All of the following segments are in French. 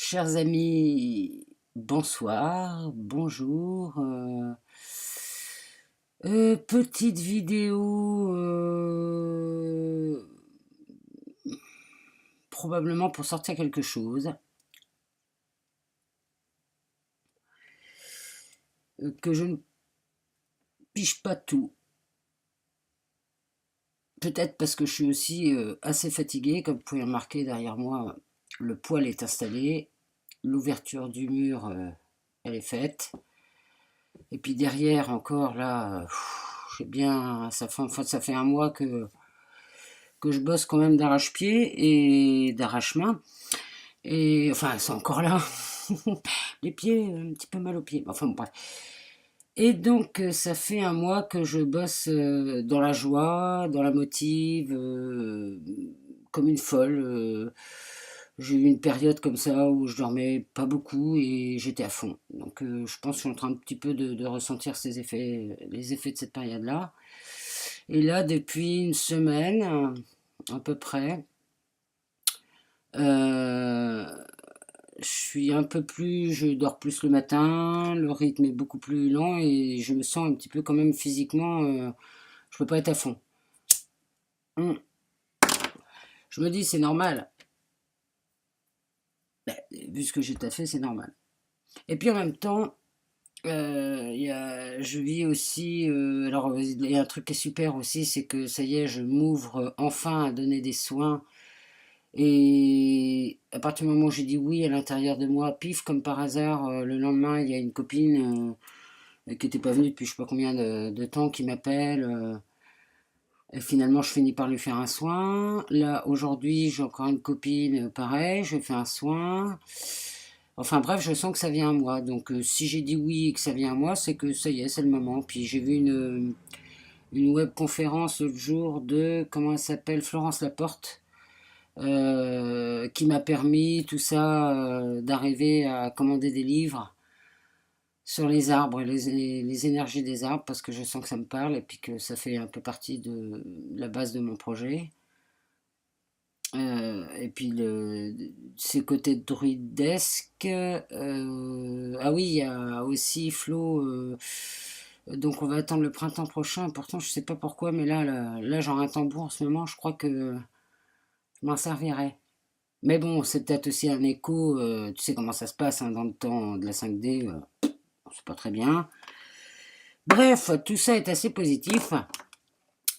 Chers amis, bonsoir, bonjour. Petite vidéo, probablement pour sortir quelque chose que je ne pige pas tout. Peut-être parce que je suis aussi assez fatiguée, comme vous pouvez remarquer derrière moi, le poêle est installé, l'ouverture du mur, elle est faite. Et puis derrière encore là, j'ai bien, ça fait un mois que je bosse quand même d'arrache-pied et d'arrache-main. Et enfin, c'est encore là. Les pieds, un petit peu mal aux pieds. Enfin, bon, bref. Et donc, ça fait un mois que je bosse dans la joie, dans la motive, comme une folle. J'ai eu une période comme ça où je dormais pas beaucoup et j'étais à fond. Donc, je pense que je suis en train un petit peu de ressentir ces effets, les effets de cette période-là. Et là, depuis une semaine, à peu près, euh, je dors plus le matin, le rythme est beaucoup plus lent et je me sens un petit peu quand même physiquement, je peux pas être à fond. Hum. Je me dis c'est normal. Ben, vu ce que j'ai taffé, c'est normal. Et puis en même temps, je vis aussi. Alors il y a un truc qui est super aussi, c'est que ça y est, je m'ouvre enfin à donner des soins. Et à partir du moment où j'ai dit oui à l'intérieur de moi, pif, comme par hasard, le lendemain, il y a une copine qui n'était pas venue depuis je sais pas combien de temps qui m'appelle. Et finalement, je finis par lui faire un soin. Là, aujourd'hui, j'ai encore une copine, pareil, je lui fais un soin. Enfin bref, je sens que ça vient à moi. Donc si j'ai dit oui et que ça vient à moi, c'est que ça y est, c'est le moment. Puis j'ai vu une webconférence l'autre jour de, comment elle s'appelle, Florence Laporte, qui m'a permis tout ça, d'arriver à commander des livres sur les arbres, les énergies des arbres, parce que je sens que ça me parle et puis que ça fait un peu partie de la base de mon projet. Et puis ces côtés druidesques. Ah oui, il y a aussi Flo. Donc on va attendre le printemps prochain. Pourtant, je sais pas pourquoi, mais là j'en ai un tambour en ce moment. Je crois que je m'en servirais. Mais bon, c'est peut-être aussi un écho. Tu sais comment ça se passe hein, dans le temps de la 5D. C'est pas très bien. Bref, tout ça est assez positif.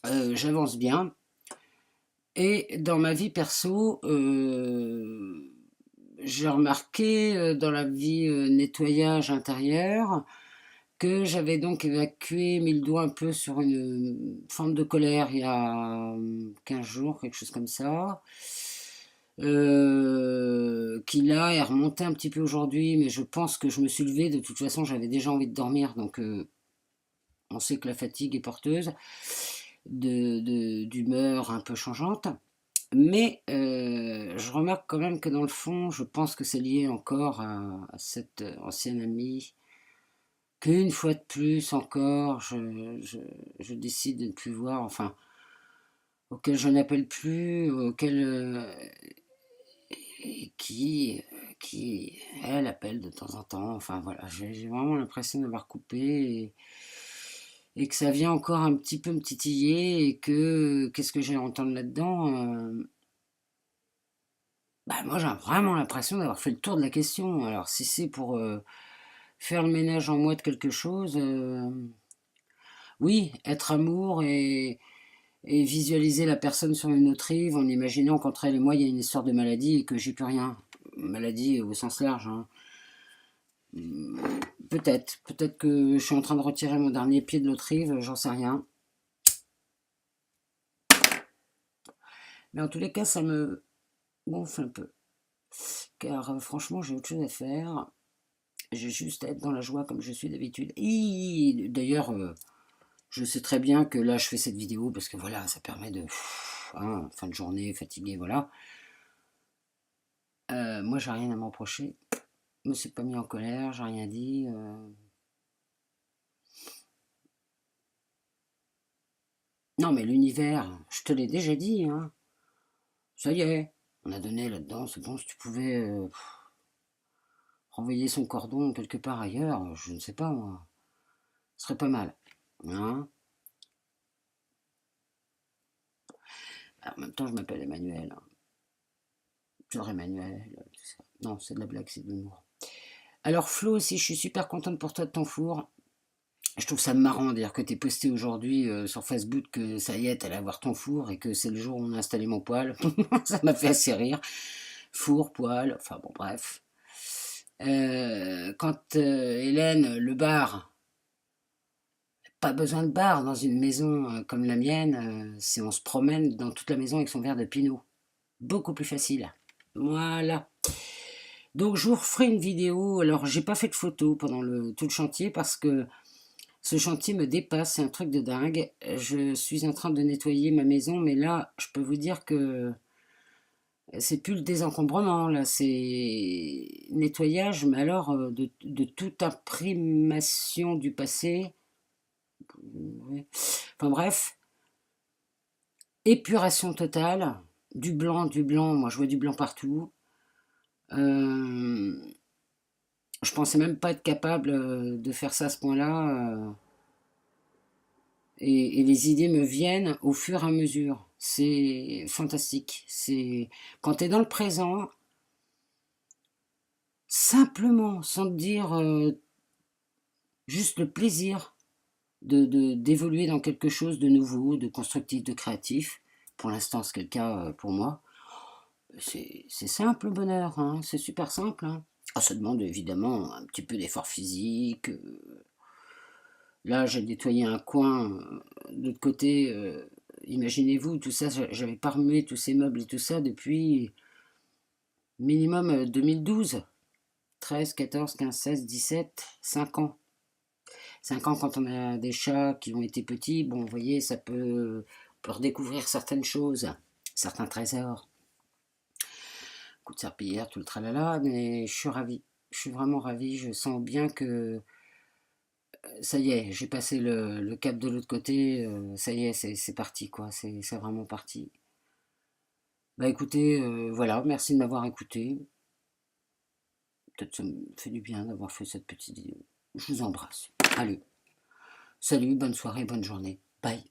J'avance bien. Et dans ma vie perso, j'ai remarqué dans la vie nettoyage intérieur que j'avais donc évacué, mis le doigt un peu sur une forme de colère il y a 15 jours, quelque chose comme ça. Qui là est remonté un petit peu aujourd'hui, mais je pense que je me suis levé. De toute façon, j'avais déjà envie de dormir, donc on sait que la fatigue est porteuse d'humeur un peu changeante. Mais je remarque quand même que dans le fond, je pense que c'est lié encore à cette ancienne amie, qu'une fois de plus encore, je décide de ne plus voir, enfin, auquel je n'appelle plus, auquel qui, elle, appelle de temps en temps. Enfin voilà, j'ai vraiment l'impression d'avoir coupé et que ça vient encore un petit peu me titiller et que, qu'est-ce que j'ai à entendre là-dedans bah, moi, j'ai vraiment l'impression d'avoir fait le tour de la question. Alors, si c'est pour faire le ménage en moi de quelque chose, oui, être amour et visualiser la personne sur une autre rive en imaginant qu'entre elle et moi, il y a une histoire de maladie et que j'y peux rien. Maladie au sens large. Hein. Peut-être que je suis en train de retirer mon dernier pied de l'autre rive, j'en sais rien. Mais en tous les cas, ça me gonfle un peu. Car franchement, j'ai autre chose à faire. J'ai juste à être dans la joie comme je suis d'habitude. Et d'ailleurs, je sais très bien que là, je fais cette vidéo parce que voilà, ça permet de... Hein, fin de journée, fatigué, voilà. Moi, j'ai rien à m'approcher. Je me suis pas mis en colère, j'ai rien dit. Non, mais l'univers, je te l'ai déjà dit, hein. Ça y est, on a donné là-dedans, c'est bon, si tu pouvais... renvoyer son cordon quelque part ailleurs, je ne sais pas moi. Ce serait pas mal. Hein. Alors, en même temps, je m'appelle Emmanuel. Genre Emmanuel, tout ça. Non, c'est de la blague, c'est de l'humour. Alors Flo aussi, je suis super contente pour toi de ton four. Je trouve ça marrant d'ailleurs que tu aies posté aujourd'hui sur Facebook que ça y est, t'allais avoir ton four et que c'est le jour où on a installé mon poêle. Ça m'a fait assez rire. Four, poêle, enfin bon bref. Quand Hélène, le bar, pas besoin de bar dans une maison comme la mienne, c'est on se promène dans toute la maison avec son verre de pinot. Beaucoup plus facile. Voilà. Donc je vous referai une vidéo. Alors j'ai pas fait de photo pendant tout le chantier parce que ce chantier me dépasse, c'est un truc de dingue. Je suis en train de nettoyer ma maison, mais là, je peux vous dire que c'est plus le désencombrement, là, c'est nettoyage, mais alors de toute imprimation du passé. Ouais. Enfin bref, épuration totale, du blanc, moi je vois du blanc partout. Euh, je pensais même pas être capable de faire ça à ce point-là. Et les idées me viennent au fur et à mesure. C'est fantastique. C'est quand tu es dans le présent, simplement, sans te dire juste le plaisir d'évoluer dans quelque chose de nouveau, de constructif, de créatif. Pour l'instant, c'est le cas pour moi. C'est simple le bonheur, hein, c'est super simple. Hein. Ah, ça demande évidemment un petit peu d'effort physique. Là, j'ai nettoyé un coin de l'autre côté. Imaginez-vous, tout ça, j'avais pas remué tous ces meubles et tout ça depuis minimum 2012. 13, 14, 15, 16, 17, 5 ans. 5 ans quand on a des chats qui ont été petits, bon, vous voyez, on peut redécouvrir certaines choses, certains trésors. Coup de serpillière, tout le tralala, mais je suis ravie. Je suis vraiment ravie, je sens bien que ça y est, j'ai passé le cap de l'autre côté, ça y est, c'est parti, quoi, c'est vraiment parti. Bah écoutez, voilà, merci de m'avoir écouté. Peut-être ça me fait du bien d'avoir fait cette petite vidéo. Je vous embrasse. Allez, salut, bonne soirée, bonne journée. Bye.